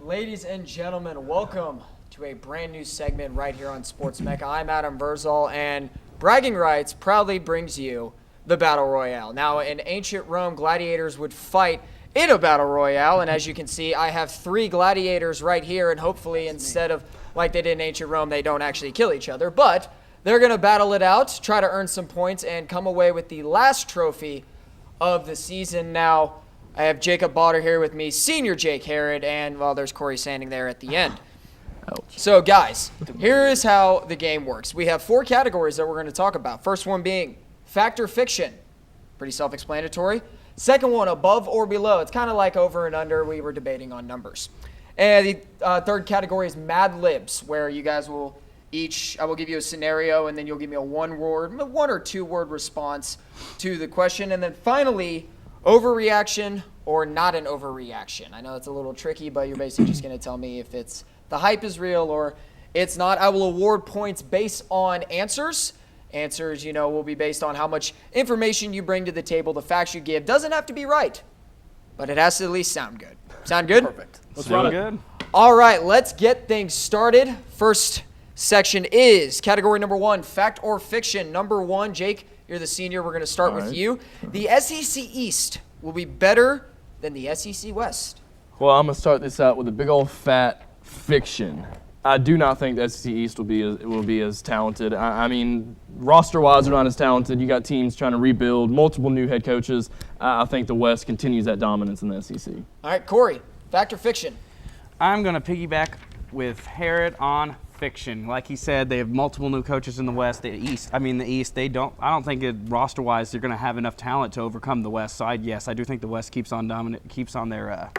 Ladies and gentlemen, welcome to a brand new segment right here on Sports Mecca. I'm Adam Vrzal, and Bragging Rights proudly brings you the Battle Royale. Now, in ancient Rome, gladiators would fight in a Battle Royale, and as you can see, I have 3 gladiators right here, and hopefully instead of like they did in ancient Rome, they don't actually kill each other, but they're going to battle it out, try to earn some points, and come away with the last trophy of the season. Now, I have Jacob Botter here with me, Senior Jake Herod, and, well, there's Cory Sanning there at the end. Ouch. So, guys, here is how the game works. We have 4 categories that we're going to talk about. First one being fact or fiction. Pretty self-explanatory. Second one, above or below. It's kind of like over and under. We were debating on numbers. And the third category is Mad Libs, where you guys will I will give you a scenario, and then you'll give me a 1 or 2-word response to the question. And then finally, overreaction or not an overreaction. I know it's a little tricky, but you're basically just going to tell me if the hype is real or it's not. I will award points based on answers. Answers, will be based on how much information you bring to the table. The facts you give doesn't have to be right, but it has to at least sound good. Sound good? Perfect. Let's run it. Good. All right, let's get things started. First section is category number 1, fact or fiction. Number 1, Jake, you're the senior. We're going to start with you. The SEC East will be better than the SEC West. Well, I'm going to start this out with a big old fat fiction. I do not think the SEC East will be as talented. I mean, roster-wise, they're not as talented. You got teams trying to rebuild, multiple new head coaches. I think the West continues that dominance in the SEC. All right, Cory, fact or fiction? I'm going to piggyback with Herod on fiction. Like he said, they have multiple new coaches in the West. The East, I don't think roster-wise they're going to have enough talent to overcome the West. So I do think the West keeps on their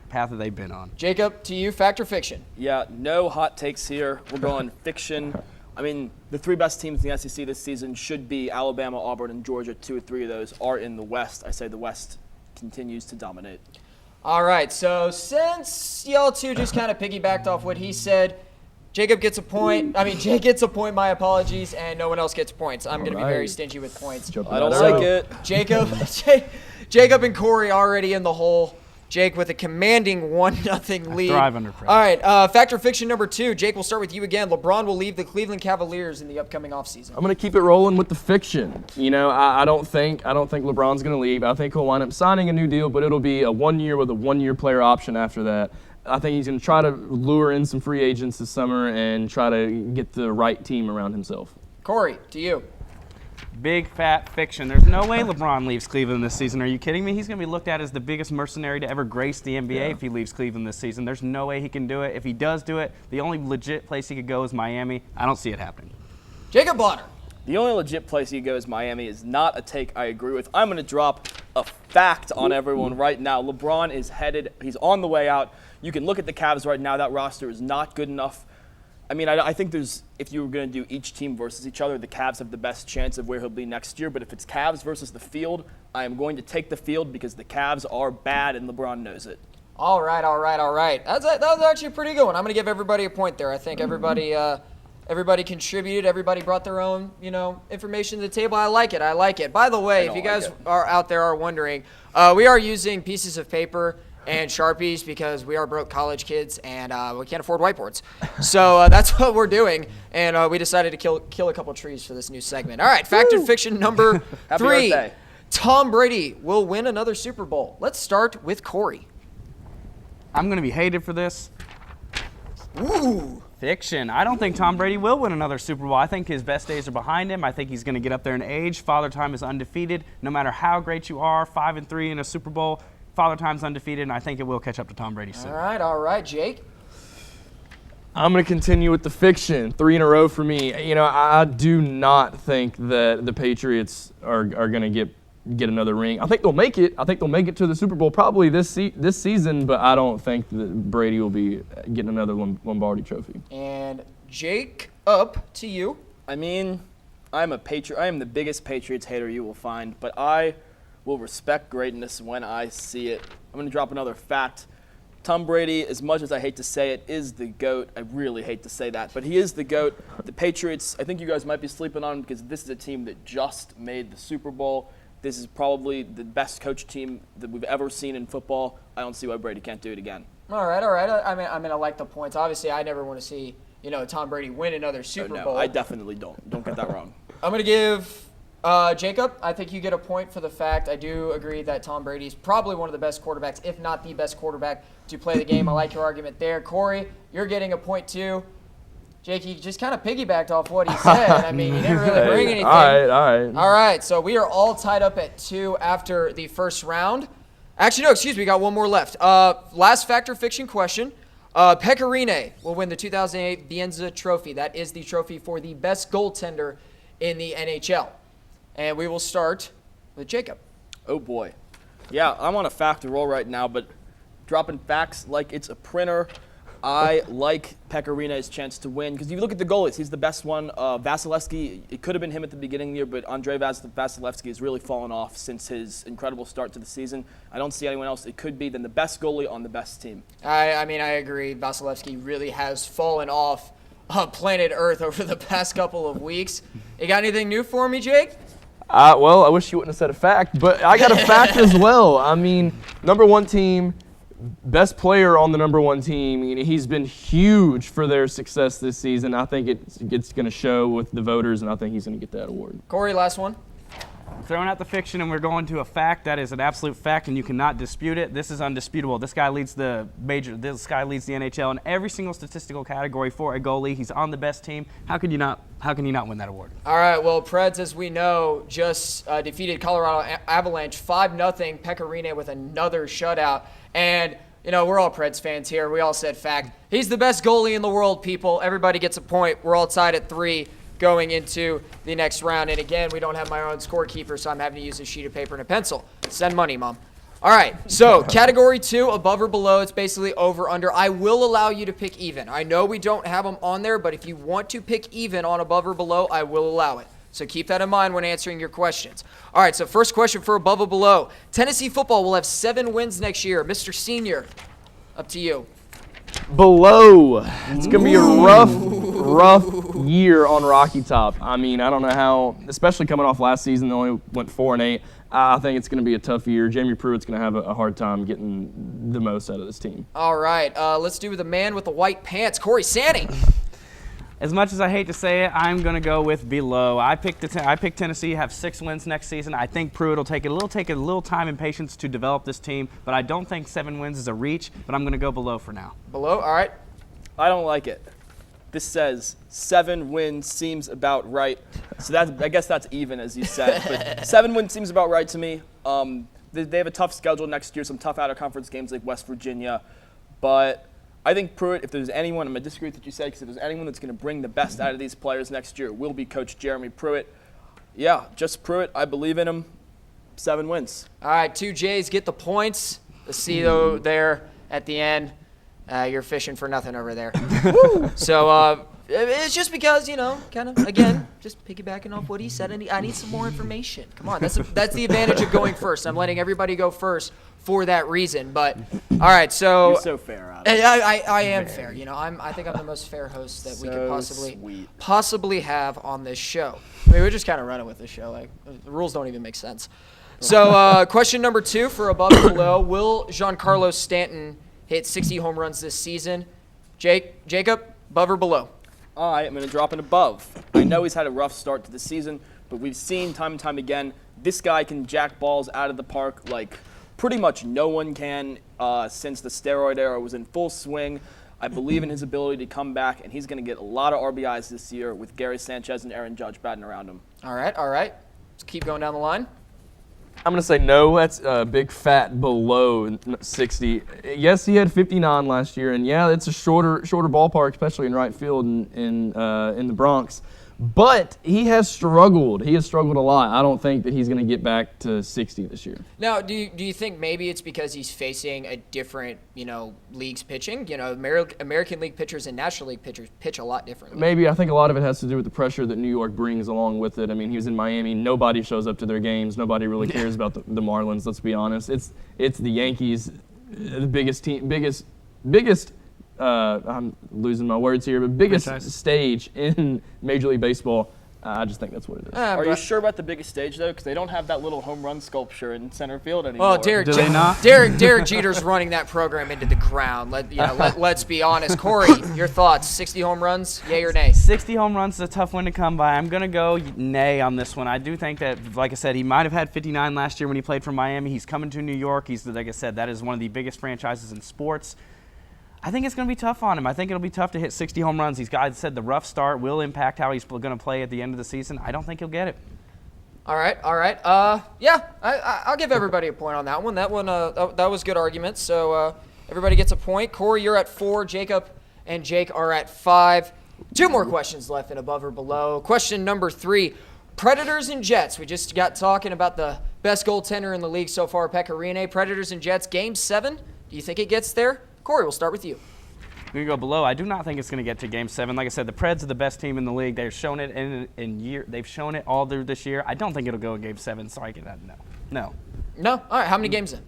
path that they've been on. Jacob, to you, fact or fiction? Yeah, no hot takes here. We're going fiction. I mean, the 3 best teams in the SEC this season should be Alabama, Auburn, and Georgia. 2 or 3 of those are in the West. I say the West continues to dominate. All right, so since y'all 2 just kind of piggybacked off what he said, Jacob gets a point. Jake gets a point, my apologies, and no one else gets points. I'm going to be very stingy with points. I don't like it. Jacob and Cory already in the hole. Jake with a commanding 1-0 lead. Thrive under pressure. All right, fact or fiction number 2. Jake, we'll start with you again. LeBron will leave the Cleveland Cavaliers in the upcoming offseason. I'm going to keep it rolling with the fiction. I don't think LeBron's going to leave. I think he'll wind up signing a new deal, but it'll be a 1 year with a 1-year player option after that. I think he's going to try to lure in some free agents this summer and try to get the right team around himself. Cory, to you. Big fat fiction. There's no way LeBron leaves Cleveland this season. Are you kidding me? He's going to be looked at as the biggest mercenary to ever grace the NBA if he leaves Cleveland this season. There's no way he can do it. If he does do it, the only legit place he could go is Miami. I don't see it happening. Jacob Bonner. The only legit place he goes is Miami is not a take I agree with. I'm going to drop a fact on everyone right now. LeBron is headed. He's on the way out. You can look at the Cavs right now. That roster is not good enough. I think if you were going to do each team versus each other, the Cavs have the best chance of where he'll be next year. But if it's Cavs versus the field, I am going to take the field because the Cavs are bad and LeBron knows it. All right. That was actually a pretty good one. I'm going to give everybody a point there. I think everybody contributed. Everybody brought their own, information to the table. I like it. By the way, if you guys are out there are wondering, we are using pieces of paper and Sharpies because we are broke college kids and we can't afford whiteboards. So that's what we're doing, and we decided to kill a couple trees for this new segment. All right, fact and fiction number 3. Birthday. Tom Brady will win another Super Bowl. Let's start with Cory. I'm going to be hated for this. Ooh. Fiction. I don't think Tom Brady will win another Super Bowl. I think his best days are behind him. I think he's going to get up there in age. Father Time is undefeated. No matter how great you are, 5-3 in a Super Bowl, Father Time's undefeated, and I think it will catch up to Tom Brady soon. All right, Jake. I'm going to continue with the fiction. 3 in a row for me. I do not think that the Patriots are going to get another ring. I think they'll make it. I think they'll make it to the Super Bowl probably this season, but I don't think that Brady will be getting another Lombardi trophy. And Jake, up to you. I'm a Patriot. I am the biggest Patriots hater you will find, but I will respect greatness when I see it. I'm going to drop another fact. Tom Brady, as much as I hate to say it, is the GOAT. I really hate to say that, but he is the GOAT. The Patriots, I think you guys might be sleeping on him because this is a team that just made the Super Bowl. This is probably the best coach team that we've ever seen in football. I don't see why Brady can't do it again. All right. I mean, I like the points. Obviously, I never want to see, Tom Brady win another Super No, Bowl. I definitely don't. Don't get that wrong. I'm going to give Jacob, I think you get a point for the fact I do agree that Tom Brady's probably one of the best quarterbacks, if not the best quarterback to play the game. I like your argument there. Corey, you're getting a point too. Jake, he just kind of piggybacked off what he said. I mean, he didn't really bring anything. All right. All right, so we are all tied up at 2 after the first round. Actually, no, excuse me, we got one more left. Last fact or fiction question. Pecorine will win the 2008 Bienza Trophy. That is the trophy for the best goaltender in the NHL. And we will start with Jacob. Oh, boy. Yeah, I'm on a fact roll right now, but dropping facts like it's a printer. I like Pekarine's chance to win because if you look at the goalies, he's the best one. Vasilevsky, it could have been him at the beginning of the year, but Andrei Vasilevsky has really fallen off since his incredible start to the season. I don't see anyone else it could be than the best goalie on the best team. I mean, I agree. Vasilevsky really has fallen off planet Earth over the past couple of weeks. You got anything new for me, Jake? Well, I wish you wouldn't have said a fact, but I got a fact as well. I mean, number one team, best player on the number one team. He's been huge for their success this season. I think it's going to show with the voters, and I think he's going to get that award. Corey, last one. Throwing out the fiction, and we're going to a fact that is an absolute fact, and you cannot dispute it. This is undisputable. This guy leads the NHL in every single statistical category for a goalie. He's on the best team. How can you not win that award? All right, well, Preds, as we know, just defeated Colorado Avalanche 5-0. Pecorine with another shutout. And, we're all Preds fans here. We all said fact. He's the best goalie in the world, people. Everybody gets a point. We're all tied at 3 going into the next round. And, again, we don't have my own scorekeeper, so I'm having to use a sheet of paper and a pencil. Send money, Mom. All right, so Category 2, above or below, it's basically over, under. I will allow you to pick even. I know we don't have them on there, but if you want to pick even on above or below, I will allow it. So keep that in mind when answering your questions. All right, so first question for above or below. Tennessee football will have 7 wins next year. Mr. Senior, up to you. Below. It's going to be a rough year on Rocky Top. I mean, I don't know how, especially coming off last season, they only went 4-8. I think it's going to be a tough year. Jamie Pruitt's going to have a hard time getting the most out of this team. All right, let's do the man with the white pants, Cory Sanning. As much as I hate to say it, I'm going to go with below. I picked Tennessee, have 6 wins next season. I think Pruitt will take a little time and patience to develop this team, but I don't think 7 wins is a reach, but I'm going to go below for now. Below, all right. I don't like it. This says 7 wins seems about right. So I guess that's even, as you said. But 7 wins seems about right to me. They have a tough schedule next year, some tough out-of-conference games like West Virginia. But I think Pruitt, if there's anyone, I'm going to disagree with what you said, because if there's anyone that's going to bring the best out of these players next year, it will be Coach Jeremy Pruitt. Yeah, just Pruitt. I believe in him. 7 wins. All right, 2 J's get the points. The C, though, there at the end. You're fishing for nothing over there. So it's just because, kind of, again, just piggybacking off what he said. I need some more information. Come on, that's the advantage of going first. I'm letting everybody go first for that reason. But, all right, so. You're so fair, Adam. I am fair. I think I'm the most fair host that we could possibly have on this show. I mean, we're just kind of running with this show. Like, the rules don't even make sense. So question number 2 for above and below. Will Giancarlo Stanton hit 60 home runs this season? Jacob, above or below? I am going to drop an above. I know he's had a rough start to the season, but we've seen time and time again, this guy can jack balls out of the park like pretty much no one can since the steroid era was in full swing. I believe in his ability to come back, and he's going to get a lot of RBIs this year with Gary Sanchez and Aaron Judge batting around him. All right. Let's keep going down the line. I'm going to say no. That's a big fat below 60. Yes, he had 59 last year, and yeah, it's a shorter ballpark, especially in right field in the Bronx. But he has struggled. He has struggled a lot. I don't think that he's going to get back to 60 this year. Now, do you think maybe it's because he's facing a different, leagues pitching? American League pitchers and National League pitchers pitch a lot differently. Maybe. I think a lot of it has to do with the pressure that New York brings along with it. I mean, he was in Miami. Nobody shows up to their games. Nobody really cares about the Marlins, let's be honest. It's the Yankees, the biggest team, biggest I'm losing my words here, but biggest stage in Major League Baseball. I just think that's what it is. Are you sure about the biggest stage, though? Because they don't have that little home run sculpture in center field anymore. Well, Derek Jeter's running that program into the ground. Let's be honest. Corey, your thoughts? 60 home runs, yay or nay? 60 home runs is a tough one to come by. I'm going to go nay on this one. I do think that, like I said, he might have had 59 last year when he played for Miami. He's coming to New York. Like I said, that is one of the biggest franchises in sports. I think it's going to be tough on him. I think it'll be tough to hit 60 home runs. These guys said the rough start will impact how he's going to play at the end of the season. I don't think he'll get it. All right. Yeah, I'll give everybody a point on that one. That was good argument. So everybody gets a point. Corey, you're at 4. Jacob and Jake are at 5. 2 more questions left in above or below. Question number 3, Predators and Jets. We just got talking about the best goaltender in the league so far, Pekka Rinne. Predators and Jets, Game 7. Do you think it gets there? Corey, we'll start with you. I'm going to go below. I do not think it's going to get to Game 7. Like I said, the Preds are the best team in the league. They've shown it They've shown it all through this year. I don't think it'll go in Game 7. Sorry, get that. No. No? All right. How many games in?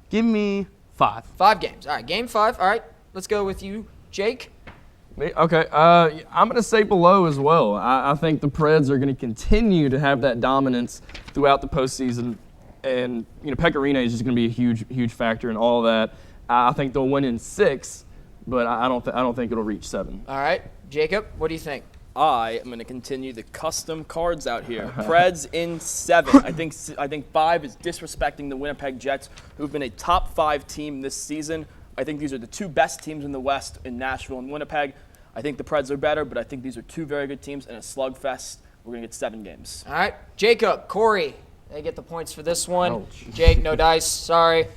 Give me 5. 5 games. All right. Game 5. All right. Let's go with you, Jake. Okay, I'm going to say below as well. I think the Preds are going to continue to have that dominance throughout the postseason, and Pekka Rinne is just going to be a huge factor in all of that. I think they'll win in 6, but I don't think it'll reach 7. All right, Jacob, what do you think? I am going to continue the custom cards out here. Preds in 7. I think 5 is disrespecting the Winnipeg Jets, who've been a top 5 team this season. I think these are the 2 best teams in the West in Nashville and Winnipeg. I think the Preds are better, but I think these are 2 very good teams in a slugfest. We're going to get 7 games. All right, Jacob, Corey, they get the points for this one. Ouch. Jake, no dice, sorry.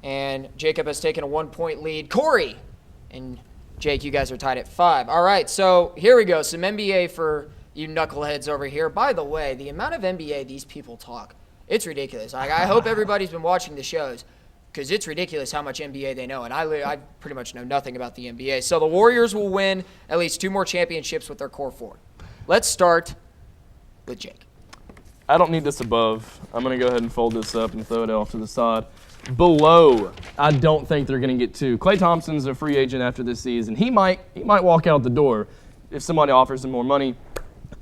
And Jacob has taken a 1-point lead. Corey and Jake, you guys are tied at 5. All right, so here we go. Some NBA for you knuckleheads over here. By the way, the amount of NBA these people talk, it's ridiculous. I hope everybody's been watching the shows because it's ridiculous how much NBA they know. And I pretty much know nothing about the NBA. So the Warriors will win at least 2 more championships with their core 4. Let's start with Jake. I don't need this above. I'm going to go ahead and fold this up and throw it off to the side. Below, I don't think they're going to get 2. Klay Thompson's a free agent after this season. He might walk out the door if somebody offers him more money.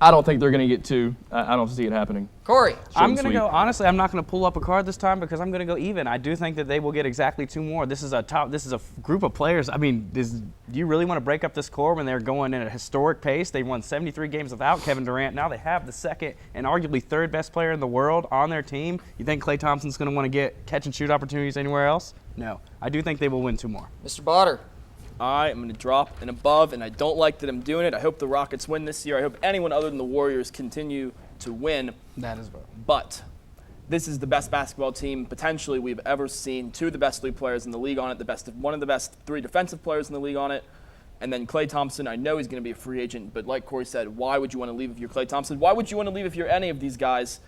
I don't think they're going to get 2. I don't see it happening. Corey. I'm going to go, honestly, I'm not going to pull up a card this time because I'm going to go even. I do think that they will get exactly 2 more. This is a group of players. I mean, do you really want to break up this core when they're going at a historic pace? They won 73 games without Kevin Durant. Now they have the 2nd and arguably 3rd best player in the world on their team. You think Klay Thompson's going to want to get catch and shoot opportunities anywhere else? No. I do think they will win 2 more. Mr. Botter. I am going to drop an above, and I don't like that I'm doing it. I hope the Rockets win this year. I hope anyone other than the Warriors continue to win. That is well. But this is the best basketball team potentially we've ever seen. 2 of the best 3 players in the league on it, one of the best 3 defensive players in the league on it. And then Klay Thompson, I know he's going to be a free agent, but like Corey said, why would you want to leave if you're Klay Thompson? Why would you want to leave if you're any of these guys?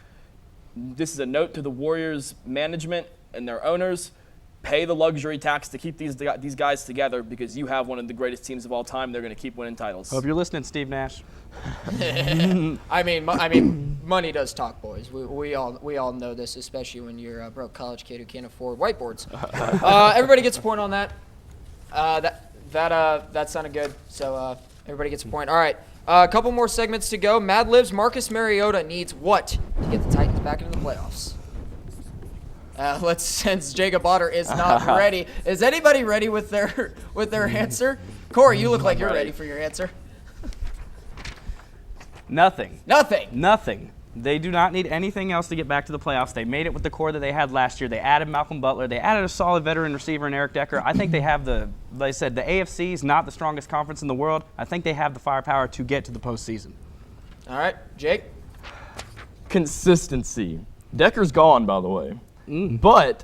This is a note to the Warriors management and their owners. Pay the luxury tax to keep these guys together because you have one of the greatest teams of all time. They're going to keep winning titles. Hope you're listening, Steve Nash. I mean, money does talk, boys. We all know this, especially when you're a broke college kid who can't afford whiteboards. Everybody gets a point on that. That sounded good. So everybody gets a point. All right, a couple more segments to go. Mad Libs, Marcus Mariota needs what to get the Titans back into the playoffs? Since Jacob Otter is not ready. Is anybody ready with their answer? Corey, you look like you're ready for your answer. Nothing. Nothing. They do not need anything else to get back to the playoffs. They made it with the core that they had last year. They added Malcolm Butler. They added a solid veteran receiver in Eric Decker. I think they have the AFC is not the strongest conference in the world. I think they have the firepower to get to the postseason. All right, Jake. Consistency. Decker's gone, by the way. But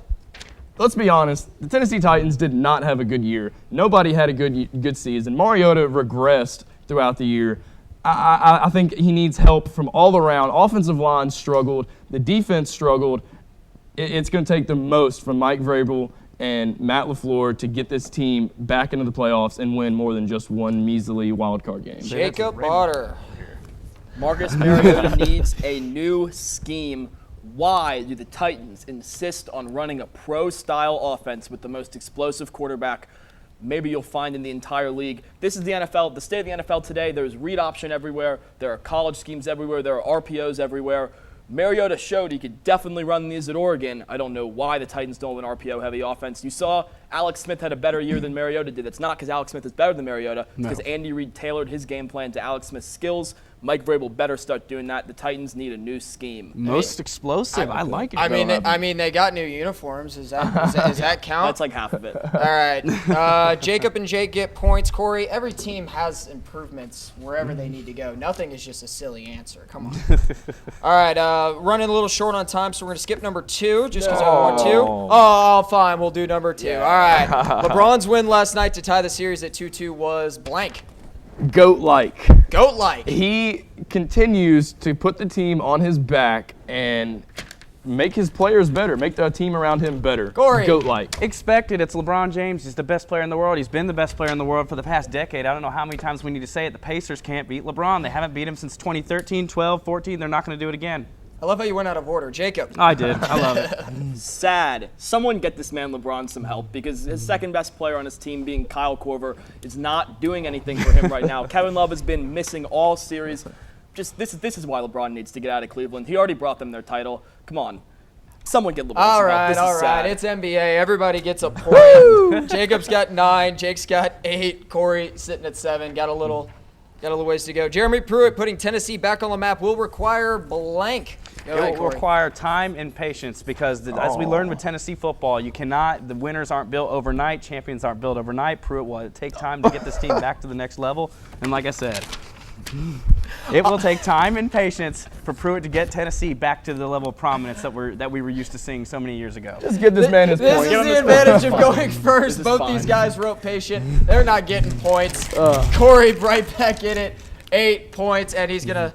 let's be honest, the Tennessee Titans did not have a good year. Nobody had a good season. Mariota regressed throughout the year. I think he needs help from all around. Offensive line struggled. The defense struggled. It's going to take the most from Mike Vrabel and Matt LaFleur to get this team back into the playoffs and win more than just one measly wild card game. Jacob Otter. Marcus Mariota needs a new scheme. Why do the Titans insist on running a pro-style offense with the most explosive quarterback maybe you'll find in the entire league. This is the NFL, the state of the NFL today. There's read option everywhere. There are college schemes everywhere. There are RPOs everywhere. Mariota showed he could definitely run these at Oregon. I don't know why the Titans don't have an RPO-heavy offense. You saw Alex Smith had a better year than Mariota did. It's not because Alex Smith is better than Mariota. It's because Andy Reid tailored his game plan to Alex Smith's skills. Mike Vrabel better start doing that. The Titans need a new scheme. Most explosive. I like it. I mean, they got new uniforms. Does that count? That's like half of it. All right. Jacob and Jake get points. Corey, every team has improvements wherever they need to go. Nothing is just a silly answer. Come on. All right. Running a little short on time, so we're going to skip number 2 just because I want to. Oh, fine. We'll do number 2. All right. LeBron's win last night to tie the series at 2-2 was blank. Goat-like. Goat-like. He continues to put the team on his back and make his players better, make the team around him better. Corey. Goat-like. Expected. It's LeBron James. He's the best player in the world. He's been the best player in the world for the past decade. I don't know how many times we need to say it. The Pacers can't beat LeBron. They haven't beat him since 2013, 12, 14. They're not going to do it again. I love how you went out of order. Jacob. I did. I love it. Sad. Someone get this man LeBron some help because his second best player on his team, being Kyle Korver, is not doing anything for him right now. Kevin Love has been missing all series. Just this is why LeBron needs to get out of Cleveland. He already brought them their title. Come on. Someone get LeBron some help. All right. Sad. It's NBA. Everybody gets a point. Jacob's got 9. Jake's got 8. Corey sitting at 7. Got a little ways to go. Jeremy Pruitt putting Tennessee back on the map will require blank. It will require time and patience because, as we learned with Tennessee football, the winners aren't built overnight, champions aren't built overnight. Pruitt will take time to get this team back to the next level. And like I said, it will take time and patience for Pruitt to get Tennessee back to the level of prominence that we were used to seeing so many years ago. Just give this man his This point. is the advantage of going first. Both fine. these guys wrote patient. They're not getting points. Corey right back in it. 8 points, and he's gonna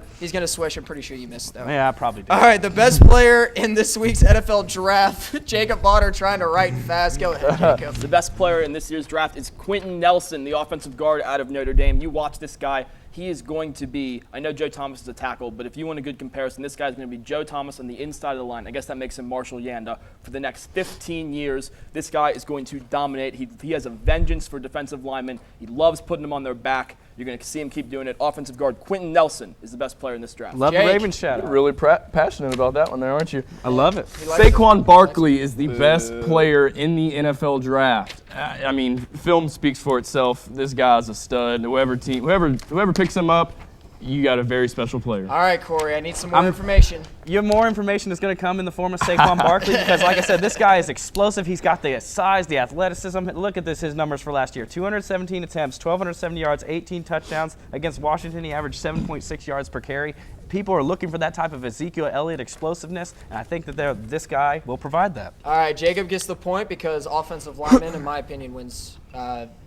swish. I'm pretty sure you missed though. Yeah, I probably did. All right, the best player in this week's NFL draft, Jacob Bonner trying to write fast. Go ahead, Jacob. The best player in this year's draft is Quentin Nelson, the offensive guard out of Notre Dame. You watch this guy. He is going to be, I know Joe Thomas is a tackle, but if you want a good comparison, this guy's going to be Joe Thomas on the inside of the line. I guess that makes him Marshall Yanda. For the next 15 years, this guy is going to dominate. He has a vengeance for defensive linemen. He loves putting them on their back. You're going to see him keep doing it. Offensive guard Quentin Nelson is the best player in this draft. Love Jake. the Ravens shout out. Really passionate about that one there, aren't you? I love it. Saquon Barkley is the best player in the NFL draft. I mean, film speaks for itself. This guy's a stud. Whoever picks him up, you got a very special player. All right, Corey, I need some more information. Your more information is going to come in the form of Saquon Barkley because, like I said, this guy is explosive. He's got the size, the athleticism. Look at his numbers for last year. 217 attempts, 1,270 yards, 18 touchdowns. Against Washington, he averaged 7.6 yards per carry. People are looking for that type of Ezekiel Elliott explosiveness, and I think that this guy will provide that. All right, Jacob gets the point because offensive lineman, in my opinion, wins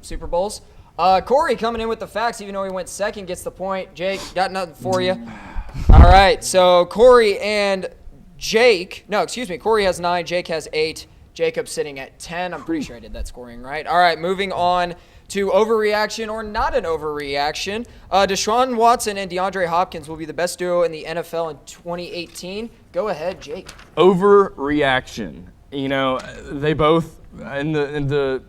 Super Bowls. Corey coming in with the facts, even though he went second, gets the point. Jake, got nothing for you. All right, so Corey and Jake, Corey has 9, Jake has 8, Jacob's sitting at 10. I'm pretty sure I did that scoring right. All right, moving on to overreaction or not an overreaction. Deshaun Watson and DeAndre Hopkins will be the best duo in the NFL in 2018. Go ahead, Jake. Overreaction. You know, they both, in the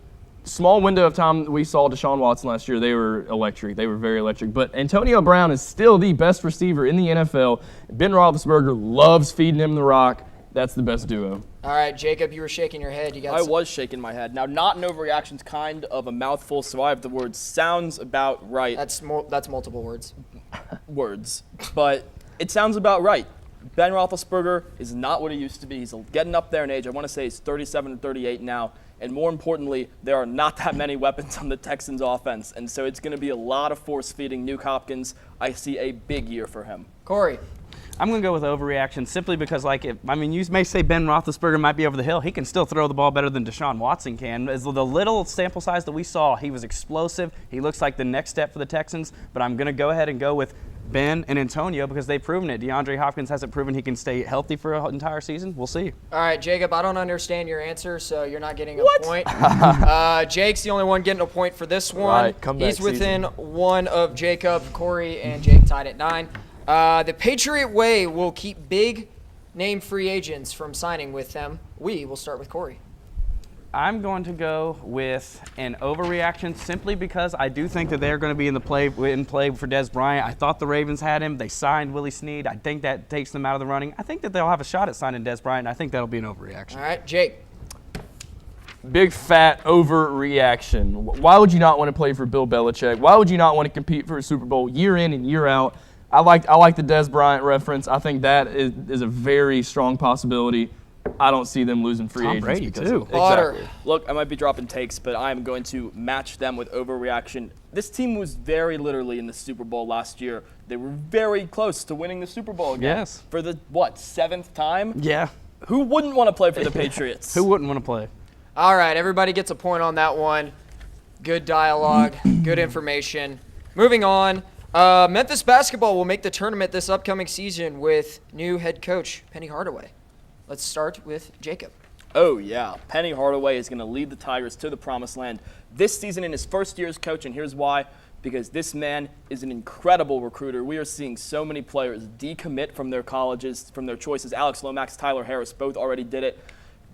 small window of time we saw Deshaun Watson last year, they were electric. They were very electric. But Antonio Brown is still the best receiver in the NFL. Ben Roethlisberger loves feeding him the rock. That's the best duo. All right, Jacob, you were shaking your head. I was shaking my head. Now, not an overreaction's kind of a mouthful, so I have the word sounds about right. That's multiple words. Words. But it sounds about right. Ben Roethlisberger is not what he used to be. He's getting up there in age. I want to say he's 37 or 38 now. And more importantly, there are not that many weapons on the Texans' offense. And so it's going to be a lot of force-feeding Nuke Hopkins. I see a big year for him. Corey. I'm going to go with overreaction simply because, you may say Ben Roethlisberger might be over the hill. He can still throw the ball better than Deshaun Watson can. As the little sample size that we saw, he was explosive. He looks like the next step for the Texans. But I'm going to go ahead and go with Ben and Antonio because they've proven it. DeAndre Hopkins hasn't proven he can stay healthy for an entire season. We'll see. All right, Jacob, I don't understand your answer, so you're not getting a point. Jake's the only one getting a point for this one. Right, comeback He's within one of Jacob, Corey, and Jake tied at 9. The Patriot Way will keep big name free agents from signing with them. We will start with Corey. I'm going to go with an overreaction simply because I do think that they're going to be in play for Des Bryant. I thought the Ravens had him. They signed Willie Snead. I think that takes them out of the running. I think that they'll have a shot at signing Des Bryant. I think that'll be an overreaction. All right, Jake. Big fat overreaction. Why would you not want to play for Bill Belichick? Why would you not want to compete for a Super Bowl year in and year out? I like the Des Bryant reference. I think that is a very strong possibility. I don't see them losing free agents. Brady, too. Exactly. Look, I might be dropping takes, but I'm going to match them with overreaction. This team was very literally in the Super Bowl last year. They were very close to winning the Super Bowl again. Yes. For the, 7th time? Yeah. Who wouldn't want to play for the Patriots? Who wouldn't want to play? All right, everybody gets a point on that one. Good dialogue, good information. Moving on, Memphis basketball will make the tournament this upcoming season with new head coach Penny Hardaway. Let's start with Jacob. Oh, yeah. Penny Hardaway is going to lead the Tigers to the promised land this season in his first year as coach, and here's why. Because this man is an incredible recruiter. We are seeing so many players decommit from their colleges, from their choices. Alex Lomax, Tyler Harris both already did it.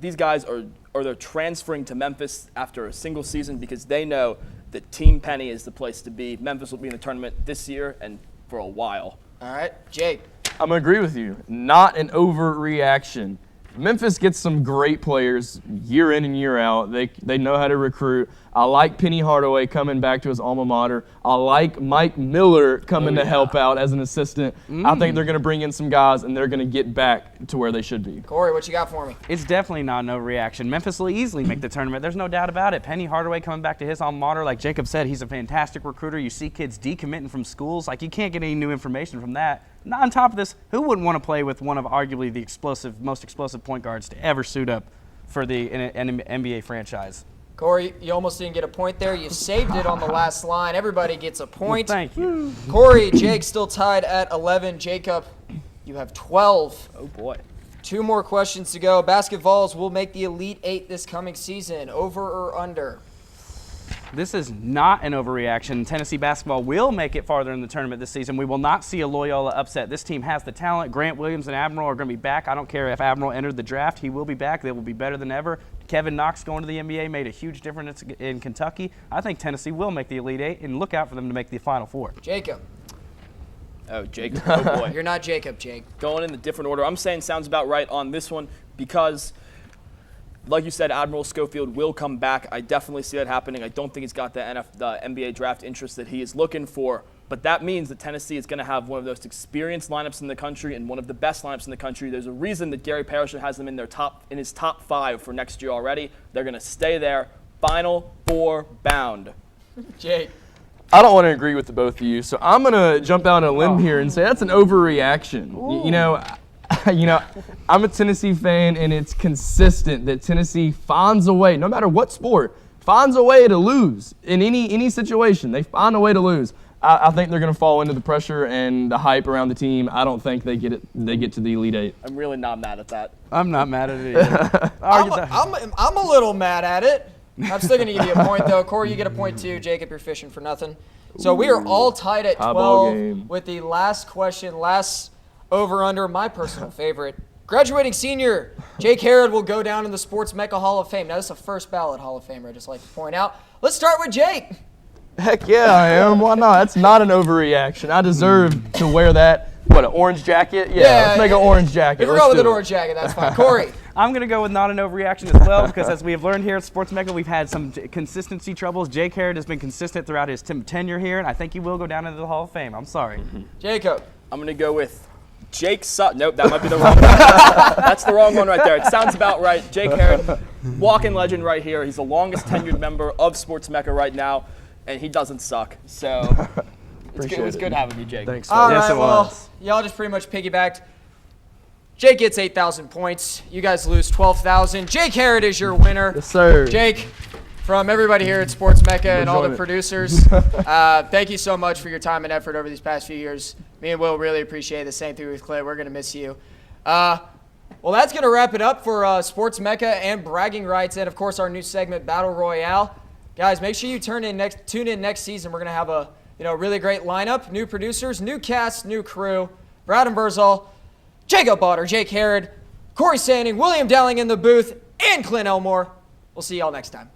These guys they're transferring to Memphis after a single season because they know that Team Penny is the place to be. Memphis will be in the tournament this year and for a while. All right, Jake. I'm going to agree with you. Not an overreaction. Memphis gets some great players year in and year out. They know how to recruit. I like Penny Hardaway coming back to his alma mater. I like Mike Miller coming to help out as an assistant. I think they're going to bring in some guys, and they're going to get back to where they should be. Cory, what you got for me? It's definitely not an overreaction. Memphis will easily make the tournament. There's no doubt about it. Penny Hardaway coming back to his alma mater. Like Jacob said, he's a fantastic recruiter. You see kids decommitting from schools. Like, you can't get any new information from that. Not on top of this, who wouldn't want to play with one of arguably the most explosive point guards to ever suit up for the NBA franchise? Cory, you almost didn't get a point there. You saved it on the last line. Everybody gets a point. Well, thank you. Cory, Jake still tied at 11. Jacob, you have 12. Oh, boy. 2 more questions to go. Basketballs will make the Elite 8 this coming season. Over or under? This is not an overreaction. Tennessee basketball will make it farther in the tournament this season. We will not see a Loyola upset. This team has the talent. Grant Williams and Admiral are going to be back. I don't care if Admiral entered the draft. He will be back. They will be better than ever. Kevin Knox going to the NBA made a huge difference in Kentucky. I think Tennessee will make the Elite 8, and look out for them to make the Final Four. Jacob. Oh, Jacob. Oh, boy. You're not Jacob, Jake. Going in a different order. I'm saying sounds about right on this one because, like you said, Admiral Schofield will come back. I definitely see that happening. I don't think he's got the NBA draft interest that he is looking for. But that means that Tennessee is going to have one of those experienced lineups in the country and one of the best lineups in the country. There's a reason that Gary Parrish has them in his top 5 for next year already. They're going to stay there. Final Four bound. Jake. I don't want to agree with the both of you, so I'm going to jump out on a limb here and say that's an overreaction. You know, I'm a Tennessee fan, and it's consistent that Tennessee finds a way, no matter what sport, finds a way to lose in any situation. They find a way to lose. I think they're going to fall into the pressure and the hype around the team. I don't think they get it. They get to the Elite 8. I'm really not mad at that. I'm not mad at it either. I'm a little mad at it. I'm still going to give you a point, though. Cory, you get a point, too. Jacob, you're fishing for nothing. So we are all tied at 12 with the last question, last over-under, my personal favorite. Graduating senior Jake Herod will go down in the Sports Mecca Hall of Fame. Now, this is a first ballot Hall of Famer, I'd just like to point out. Let's start with Jake. Heck yeah, I am. Why not? That's not an overreaction. I deserve to wear that. What, an orange jacket? Yeah, let's make an orange jacket. If we're going with an orange jacket, that's fine. Cory. I'm going to go with not an overreaction as well because as we have learned here at Sports Mecca, we've had some consistency troubles. Jake Herod has been consistent throughout his tenure here, and I think he will go down into the Hall of Fame. I'm sorry. Jacob. I'm going to go with Jake Sutton. Nope, that might be the wrong one. That's the wrong one right there. It sounds about right. Jake Herod, walking legend right here. He's the longest tenured member of Sports Mecca right now, and he doesn't suck. So it was good having you, Jake. Thanks. All Yes, right, it well, was. y'all just pretty much piggybacked. Jake gets 8,000 points. You guys lose 12,000. Jake Herod is your winner. Yes, sir. Jake, from everybody here at Sports Mecca and all the producers, thank you so much for your time and effort over these past few years. Me and Will really appreciate the same thing with Clay. We're going to miss you. Well, that's going to wrap it up for Sports Mecca and Bragging Rights and, of course, our new segment, Battle Royale. Guys, make sure you tune in next season. We're going to have a really great lineup, new producers, new cast, new crew. Brad and Vrzal, Jacob Botter, Jake Herod, Cory Sanning, William Dowling in the booth, and Clint Elmore. We'll see y'all next time.